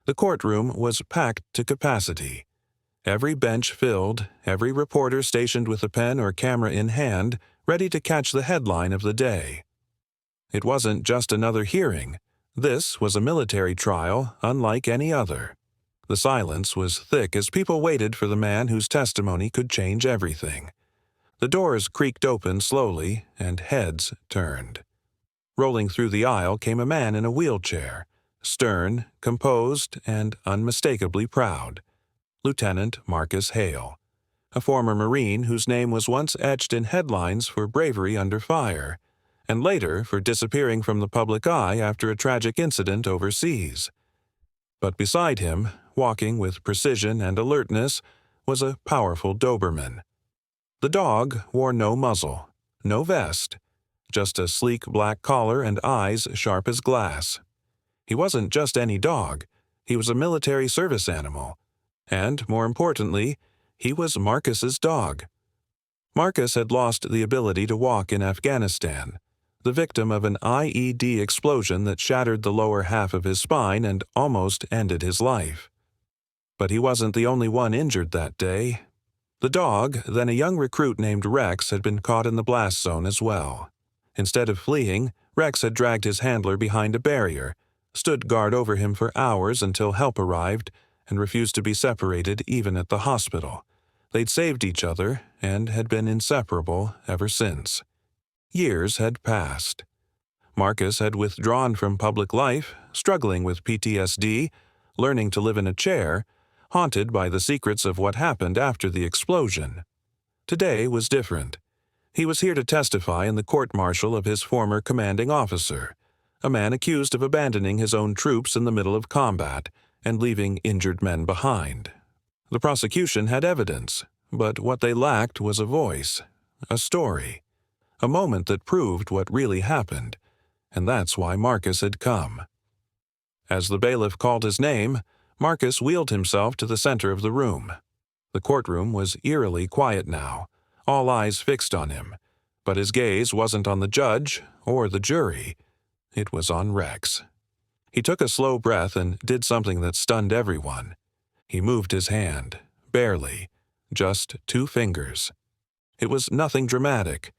The courtroom was packed to capacity. Every bench filled, every reporter stationed with a pen or camera in hand, ready to catch the headline of the day. It wasn't just another hearing. This was a military trial unlike any other. The silence was thick as people waited for the man whose testimony could change everything. The doors creaked open slowly, and heads turned. Rolling through the aisle came a man in a wheelchair, stern, composed, and unmistakably proud. Lieutenant Marcus Hale, a former Marine whose name was once etched in headlines for bravery under fire, and later for disappearing from the public eye after a tragic incident overseas. But beside him, walking with precision and alertness, was a powerful Doberman. The dog wore no muzzle, no vest, just a sleek black collar and eyes sharp as glass. He wasn't just any dog, he was a military service animal. And, more importantly, he was Marcus's dog. Marcus had lost the ability to walk in Afghanistan, the victim of an IED explosion that shattered the lower half of his spine and almost ended his life. But he wasn't the only one injured that day. The dog, then a young recruit named Rex, had been caught in the blast zone as well. Instead of fleeing, Rex had dragged his handler behind a barrier, stood guard over him for hours until help arrived, and refused to be separated even at the hospital. They'd saved each other and had been inseparable ever since. Years had passed. Marcus had withdrawn from public life, struggling with PTSD, learning to live in a chair, haunted by the secrets of what happened after the explosion. Today was different. He was here to testify in the court-martial of his former commanding officer, a man accused of abandoning his own troops in the middle of combat and leaving injured men behind. The prosecution had evidence, but what they lacked was a voice, a story, a moment that proved what really happened, and that's why Marcus had come. As the bailiff called his name, Marcus wheeled himself to the center of the room. The courtroom was eerily quiet now, all eyes fixed on him, but his gaze wasn't on the judge or the jury. It was on Rex. He took a slow breath and did something that stunned everyone. He moved his hand, barely, just 2 fingers. It was nothing dramatic,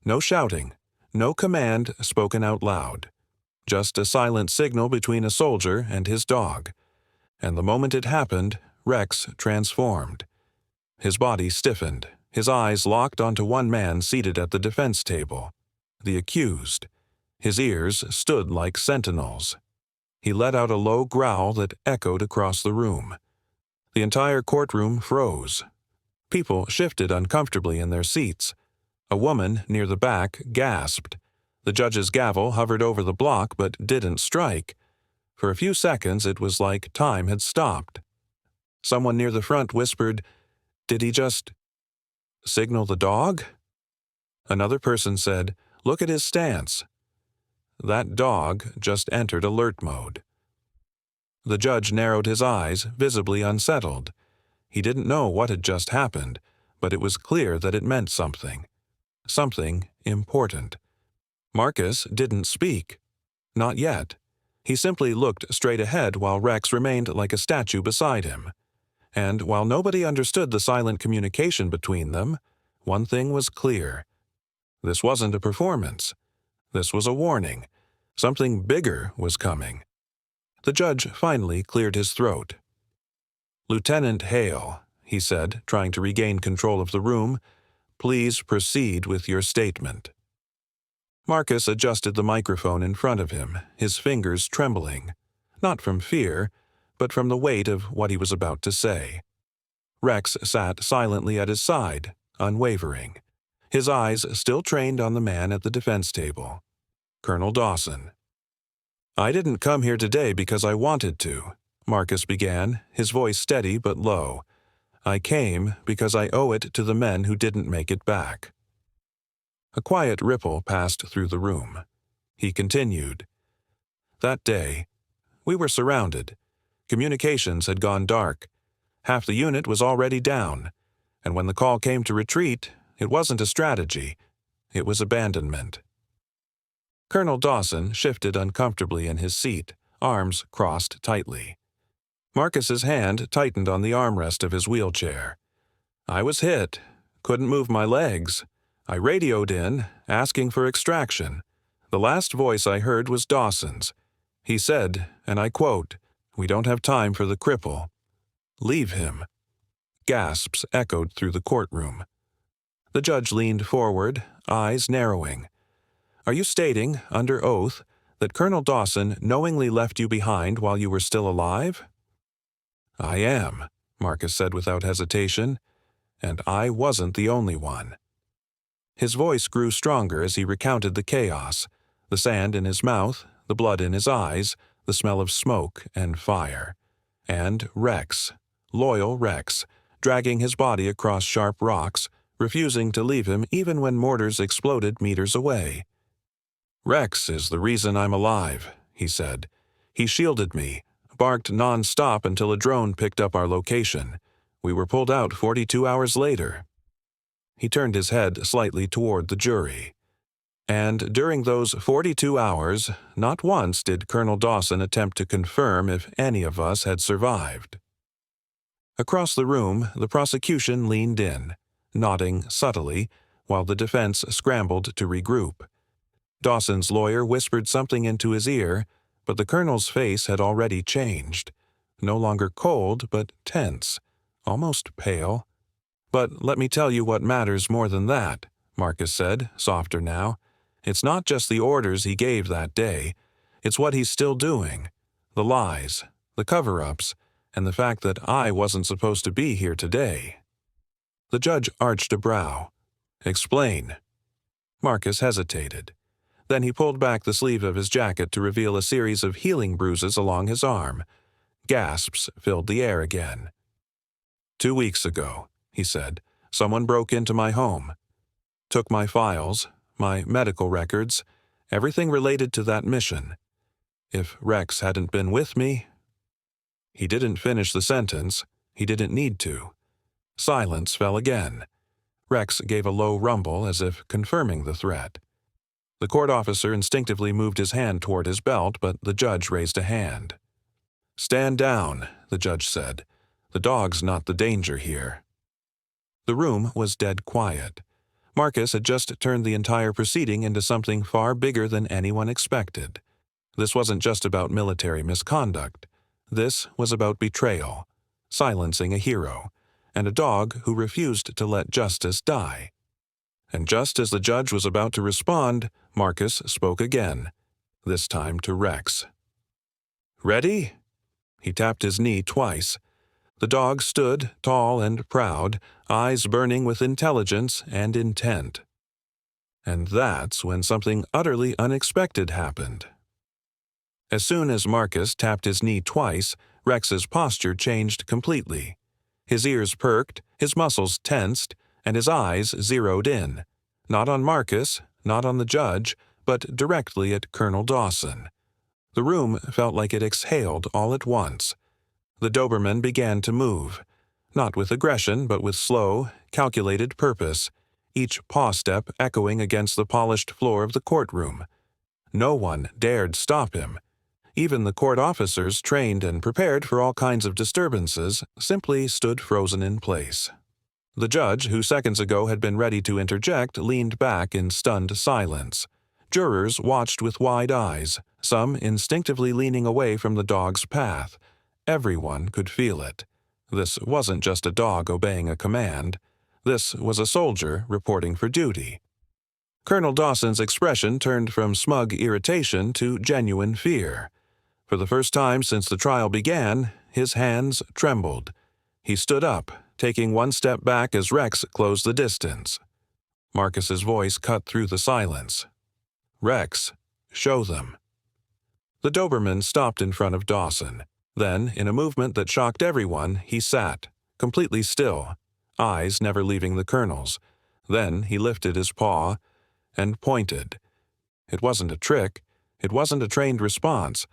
no shouting, no command spoken out loud, just a silent signal between a soldier and his dog. And the moment it happened, Rex transformed. His body stiffened, his eyes locked onto one man seated at the defense table, the accused. His ears stood like sentinels. He let out a low growl that echoed across the room. The entire courtroom froze. People shifted uncomfortably in their seats. A woman near the back gasped. The judge's gavel hovered over the block but didn't strike. For a few seconds it was like time had stopped. Someone near the front whispered, "Did he just signal the dog?" Another person said, "Look at his stance." That dog just entered alert mode. The judge narrowed his eyes, visibly unsettled. He didn't know what had just happened, but it was clear that it meant something. Something important. Marcus didn't speak. Not yet. He simply looked straight ahead while Rex remained like a statue beside him. And while nobody understood the silent communication between them, one thing was clear. This wasn't a performance. This was a warning. Something bigger was coming. The judge finally cleared his throat. "Lieutenant Hale," he said, trying to regain control of the room, "please proceed with your statement." Marcus adjusted the microphone in front of him, his fingers trembling, not from fear, but from the weight of what he was about to say. Rex sat silently at his side, unwavering, his eyes still trained on the man at the defense table. Colonel Dawson. "I didn't come here today because I wanted to," Marcus began, his voice steady but low. "I came because I owe it to the men who didn't make it back." A quiet ripple passed through the room. He continued. "That day, we were surrounded. Communications had gone dark. Half the unit was already down, and when the call came to retreat, it wasn't a strategy. It was abandonment." Colonel Dawson shifted uncomfortably in his seat, arms crossed tightly. Marcus's hand tightened on the armrest of his wheelchair. "I was hit. Couldn't move my legs. I radioed in, asking for extraction. The last voice I heard was Dawson's. He said, and I quote, 'We don't have time for the cripple. Leave him.'" Gasps echoed through the courtroom. The judge leaned forward, eyes narrowing. "Are you stating, under oath, that Colonel Dawson knowingly left you behind while you were still alive?" "I am," Marcus said without hesitation, "and I wasn't the only one." His voice grew stronger as he recounted the chaos, the sand in his mouth, the blood in his eyes, the smell of smoke and fire. And Rex, loyal Rex, dragging his body across sharp rocks, refusing to leave him even when mortars exploded meters away. "Rex is the reason I'm alive," he said. "He shielded me, barked non-stop until a drone picked up our location. We were pulled out 42 hours later." He turned his head slightly toward the jury. "And during those 42 hours, not once did Colonel Dawson attempt to confirm if any of us had survived." Across the room, the prosecution leaned in, nodding subtly, while the defense scrambled to regroup. Dawson's lawyer whispered something into his ear, but the colonel's face had already changed. No longer cold, but tense, almost pale. "But let me tell you what matters more than that," Marcus said, softer now. "It's not just the orders he gave that day. It's what he's still doing. The lies, the cover-ups, and the fact that I wasn't supposed to be here today." The judge arched a brow. "Explain." Marcus hesitated. Then he pulled back the sleeve of his jacket to reveal a series of healing bruises along his arm. Gasps filled the air again. "2 weeks ago," he said, "someone broke into my home. Took my files, my medical records, everything related to that mission. If Rex hadn't been with me—" He didn't finish the sentence. He didn't need to. Silence fell again. Rex gave a low rumble as if confirming the threat. The court officer instinctively moved his hand toward his belt, but the judge raised a hand. "Stand down," the judge said. "The dog's not the danger here." The room was dead quiet. Marcus had just turned the entire proceeding into something far bigger than anyone expected. This wasn't just about military misconduct. This was about betrayal, silencing a hero, and a dog who refused to let justice die. And just as the judge was about to respond, Marcus spoke again, this time to Rex. "Ready?" He tapped his knee twice. The dog stood, tall and proud, eyes burning with intelligence and intent. And that's when something utterly unexpected happened. As soon as Marcus tapped his knee twice, Rex's posture changed completely. His ears perked, his muscles tensed, and his eyes zeroed in, not on Marcus, not on the judge, but directly at Colonel Dawson. The room felt like it exhaled all at once. The Doberman began to move, not with aggression, but with slow, calculated purpose, each paw step echoing against the polished floor of the courtroom. No one dared stop him. Even the court officers, trained and prepared for all kinds of disturbances, simply stood frozen in place. The judge, who seconds ago had been ready to interject, leaned back in stunned silence. Jurors watched with wide eyes, some instinctively leaning away from the dog's path. Everyone could feel it. This wasn't just a dog obeying a command. This was a soldier reporting for duty. Colonel Dawson's expression turned from smug irritation to genuine fear. For the first time since the trial began, his hands trembled. He stood up, taking one step back as Rex closed the distance. Marcus's voice cut through the silence. "Rex, show them." The Doberman stopped in front of Dawson. Then, in a movement that shocked everyone, he sat, completely still, eyes never leaving the colonel's. Then he lifted his paw and pointed. It wasn't a trick. It wasn't a trained response.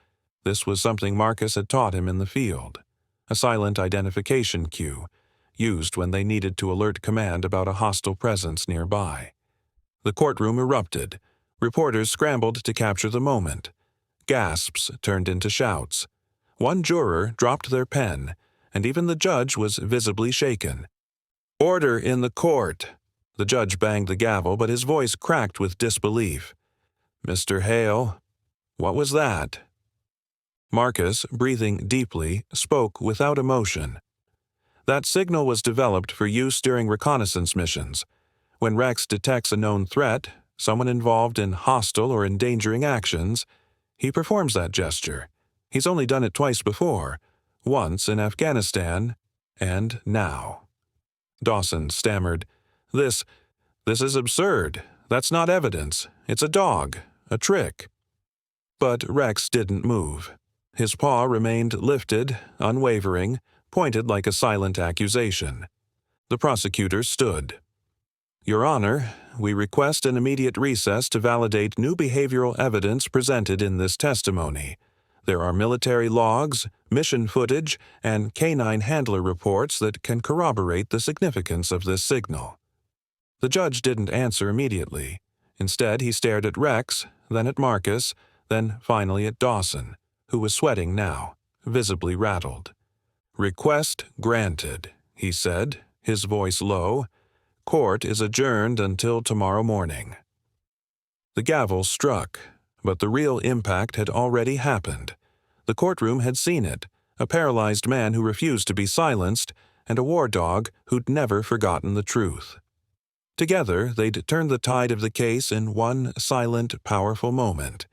This was something Marcus had taught him in the field. A silent identification cue, used when they needed to alert command about a hostile presence nearby. The courtroom erupted. Reporters scrambled to capture the moment. Gasps turned into shouts. One juror dropped their pen, and even the judge was visibly shaken. "Order in the court!" The judge banged the gavel, but his voice cracked with disbelief. "Mr. Hale, what was that?" Marcus, breathing deeply, spoke without emotion. "That signal was developed for use during reconnaissance missions. When Rex detects a known threat, someone involved in hostile or endangering actions, he performs that gesture. He's only done it twice before, once in Afghanistan, and now." Dawson stammered, This is absurd. That's not evidence. It's a dog, a trick." But Rex didn't move. His paw remained lifted, unwavering, pointed like a silent accusation. The prosecutor stood. "Your Honor, we request an immediate recess to validate new behavioral evidence presented in this testimony. There are military logs, mission footage, and canine handler reports that can corroborate the significance of this signal." The judge didn't answer immediately. Instead, he stared at Rex, then at Marcus, then finally at Dawson, who was sweating now, visibly rattled. "Request granted," he said, his voice low. "Court is adjourned until tomorrow morning." The gavel struck, but the real impact had already happened. The courtroom had seen it, a paralyzed man who refused to be silenced, and a war dog who'd never forgotten the truth. Together, they'd turned the tide of the case in one silent, powerful moment.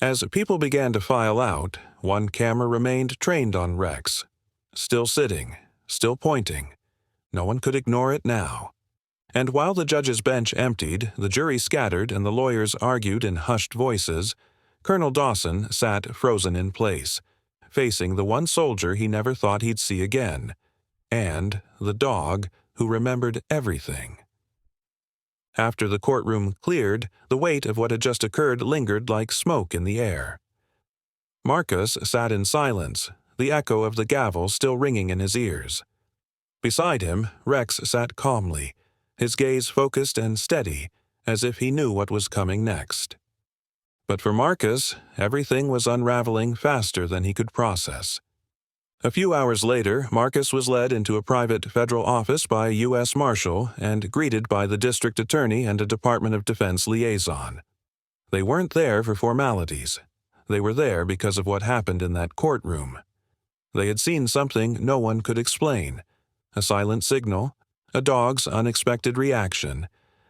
As people began to file out, one camera remained trained on Rex. Still sitting, still pointing. No one could ignore it now. And while the judge's bench emptied, the jury scattered, and the lawyers argued in hushed voices, Colonel Dawson sat frozen in place, facing the one soldier he never thought he'd see again, and the dog who remembered everything. After the courtroom cleared, the weight of what had just occurred lingered like smoke in the air. Marcus sat in silence, the echo of the gavel still ringing in his ears. Beside him, Rex sat calmly, his gaze focused and steady, as if he knew what was coming next. But for Marcus, everything was unraveling faster than he could process. A few hours later, Marcus was led into a private federal office by a U.S. Marshal and greeted by the district attorney and a Department of Defense liaison. They weren't there for formalities. They were there because of what happened in that courtroom. They had seen something no one could explain, a silent signal, a dog's unexpected reaction,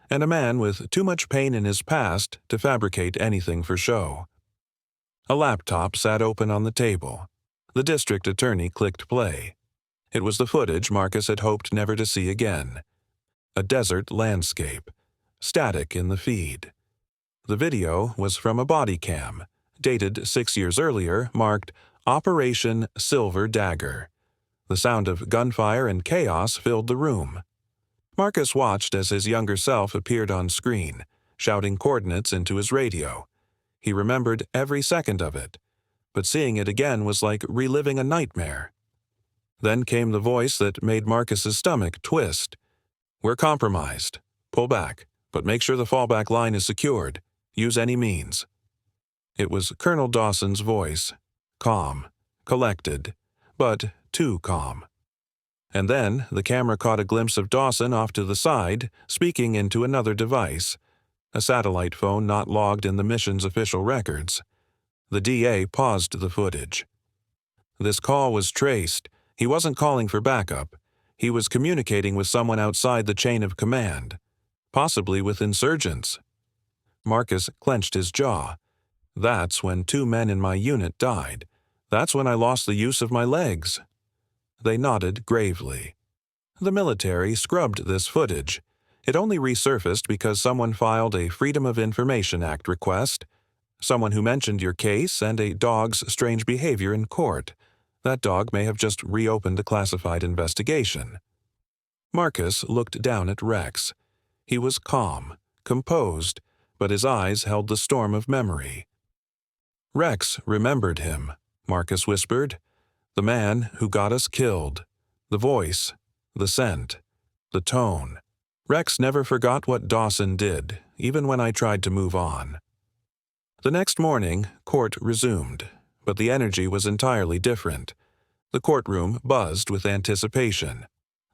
and a man with too much pain in his past to fabricate anything for show. A laptop sat open on the table. The district attorney clicked play. It was the footage Marcus had hoped never to see again. A desert landscape, static in the feed. The video was from a body cam, dated 6 years earlier, marked Operation Silver Dagger. The sound of gunfire and chaos filled the room. Marcus watched as his younger self appeared on screen, shouting coordinates into his radio. He remembered every second of it, but seeing it again was like reliving a nightmare. Then came the voice that made Marcus's stomach twist. "We're compromised. Pull back, but make sure the fallback line is secured. Use any means." It was Colonel Dawson's voice, calm, collected, but too calm. And then the camera caught a glimpse of Dawson off to the side, speaking into another device, a satellite phone not logged in the mission's official records. The DA paused the footage. This call was traced. He wasn't calling for backup. He was communicating with someone outside the chain of command, possibly with insurgents. Marcus clenched his jaw. "That's when 2 men in my unit died. That's when I lost the use of my legs." They nodded gravely. The military scrubbed this footage. It only resurfaced because someone filed a Freedom of Information Act request. Someone who mentioned your case and a dog's strange behavior in court. That dog may have just reopened a classified investigation. Marcus looked down at Rex. He was calm, composed, but his eyes held the storm of memory. "Rex remembered him," Marcus whispered. "The man who got us killed. The voice, the scent, the tone. Rex never forgot what Dawson did, even when I tried to move on." The next morning, court resumed. But the energy was entirely different. The courtroom buzzed with anticipation.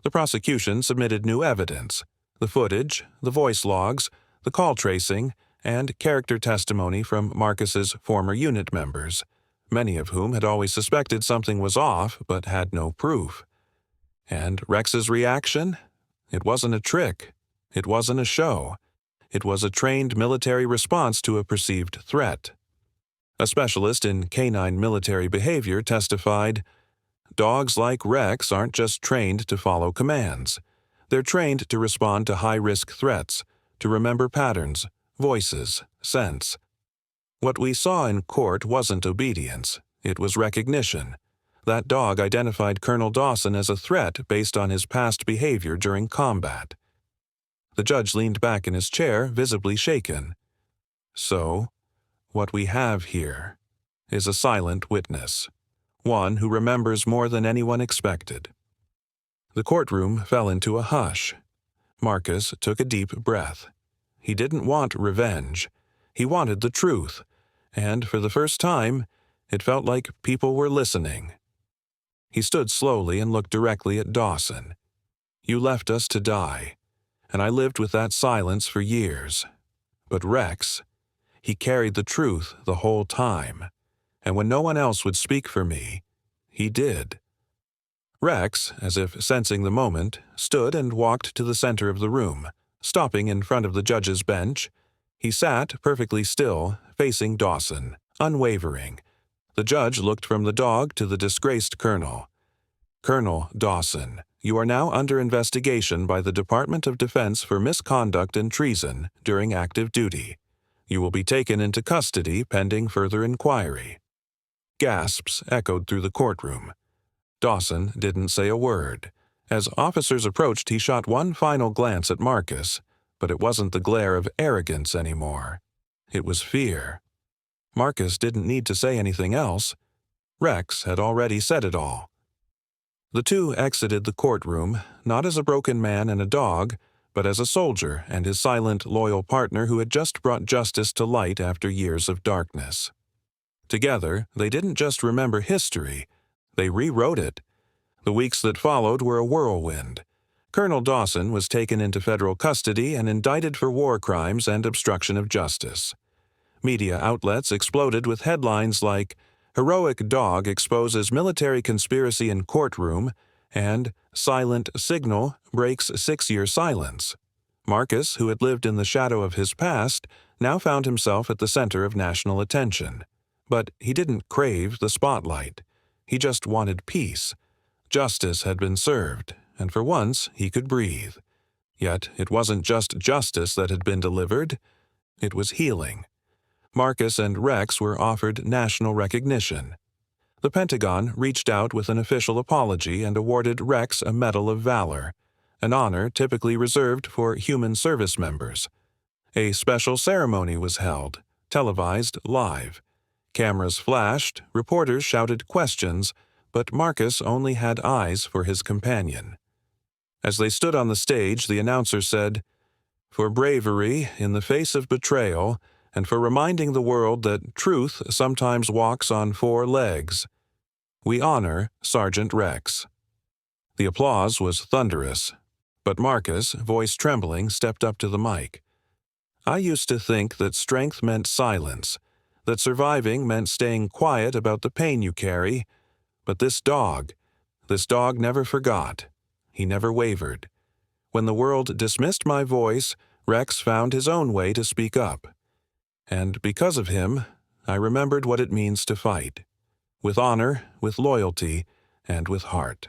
The prosecution submitted new evidence: the footage, the voice logs, the call tracing, and character testimony from Marcus's former unit members, many of whom had always suspected something was off but had no proof. And Rex's reaction? It wasn't a trick. It wasn't a show. It was a trained military response to a perceived threat. A specialist in canine military behavior testified, "Dogs like Rex aren't just trained to follow commands. They're trained to respond to high-risk threats, to remember patterns, voices, scents." What we saw in court wasn't obedience. It was recognition. That dog identified Colonel Dawson as a threat based on his past behavior during combat. The judge leaned back in his chair, visibly shaken. So, what we have here is a silent witness, one who remembers more than anyone expected. The courtroom fell into a hush. Marcus took a deep breath. He didn't want revenge. He wanted the truth, and for the first time, it felt like people were listening. He stood slowly and looked directly at Dawson. "You left us to die, and I lived with that silence for years. But Rex, he carried the truth the whole time, and when no one else would speak for me, he did." Rex, as if sensing the moment, stood and walked to the center of the room, stopping in front of the judge's bench. He sat perfectly still, facing Dawson, unwavering. The judge looked from the dog to the disgraced colonel. "Colonel Dawson, you are now under investigation by the Department of Defense for misconduct and treason during active duty. You will be taken into custody pending further inquiry." Gasps echoed through the courtroom. Dawson didn't say a word. As officers approached, he shot one final glance at Marcus, but it wasn't the glare of arrogance anymore. It was fear. Marcus didn't need to say anything else. Rex had already said it all. The two exited the courtroom, not as a broken man and a dog, but as a soldier and his silent, loyal partner who had just brought justice to light after years of darkness. Together, they didn't just remember history, they rewrote it. The weeks that followed were a whirlwind. Colonel Dawson was taken into federal custody and indicted for war crimes and obstruction of justice. Media outlets exploded with headlines like, "Heroic Dog Exposes Military Conspiracy in Courtroom," and "Silent Signal Breaks 6-Year Silence." Marcus, who had lived in the shadow of his past, now found himself at the center of national attention. But he didn't crave the spotlight. He just wanted peace. Justice had been served, and for once he could breathe. Yet it wasn't just justice that had been delivered. It was healing. Marcus and Rex were offered national recognition. The Pentagon reached out with an official apology and awarded Rex a Medal of Valor, an honor typically reserved for human service members. A special ceremony was held, televised live. Cameras flashed, reporters shouted questions, but Marcus only had eyes for his companion. As they stood on the stage, the announcer said, "For bravery in the face of betrayal, and for reminding the world that truth sometimes walks on 4 legs, we honor Sergeant Rex." The applause was thunderous, but Marcus, voice trembling, stepped up to the mic. "I used to think that strength meant silence, that surviving meant staying quiet about the pain you carry, but this dog never forgot. He never wavered. When the world dismissed my voice, Rex found his own way to speak up. And because of him, I remembered what it means to fight. With honor, with loyalty, and with heart."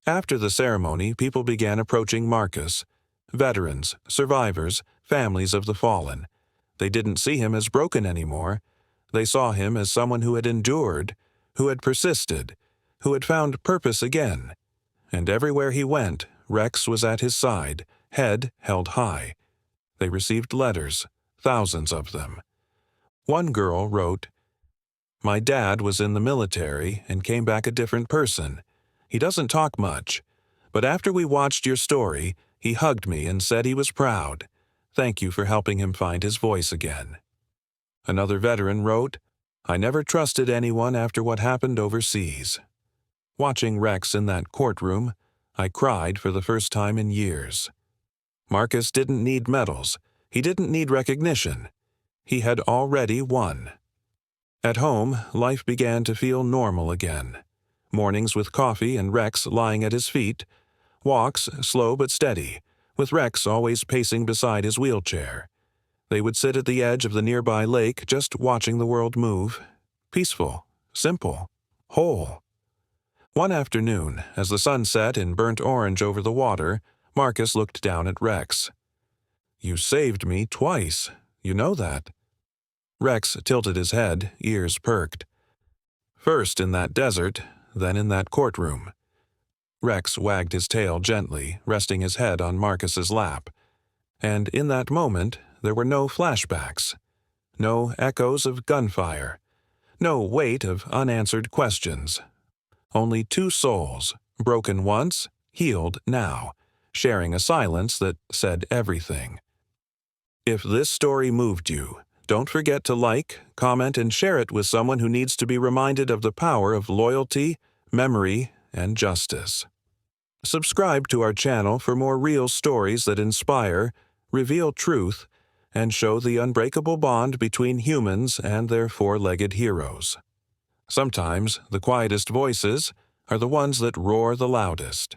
After the ceremony, people began approaching Marcus. Veterans, survivors, families of the fallen. They didn't see him as broken anymore. They saw him as someone who had endured, who had persisted, who had found purpose again. And everywhere he went, Rex was at his side, head held high. They received letters, thousands of them. One girl wrote, "My dad was in the military and came back a different person. He doesn't talk much, but after we watched your story, he hugged me and said he was proud. Thank you for helping him find his voice again." Another veteran wrote, I never trusted anyone after what happened overseas. Watching Rex in that courtroom, I cried for the first time in years. Marcus didn't need medals. He didn't need recognition. He had already won. At home, life began to feel normal again. Mornings with coffee and Rex lying at his feet. Walks, slow but steady, with Rex always pacing beside his wheelchair. They would sit at the edge of the nearby lake just watching the world move. Peaceful, simple, whole. One afternoon, as the sun set in burnt orange over the water, Marcus looked down at Rex. "You saved me twice. You know that." Rex tilted his head, ears perked. "First in that desert, then in that courtroom." Rex wagged his tail gently, resting his head on Marcus's lap. And in that moment, there were no flashbacks, no echoes of gunfire, no weight of unanswered questions. Only two souls, broken once, healed now, sharing a silence that said everything. If this story moved you, don't forget to like, comment, and share it with someone who needs to be reminded of the power of loyalty, memory, and justice. Subscribe to our channel for more real stories that inspire, reveal truth, and show the unbreakable bond between humans and their four-legged heroes. Sometimes the quietest voices are the ones that roar the loudest.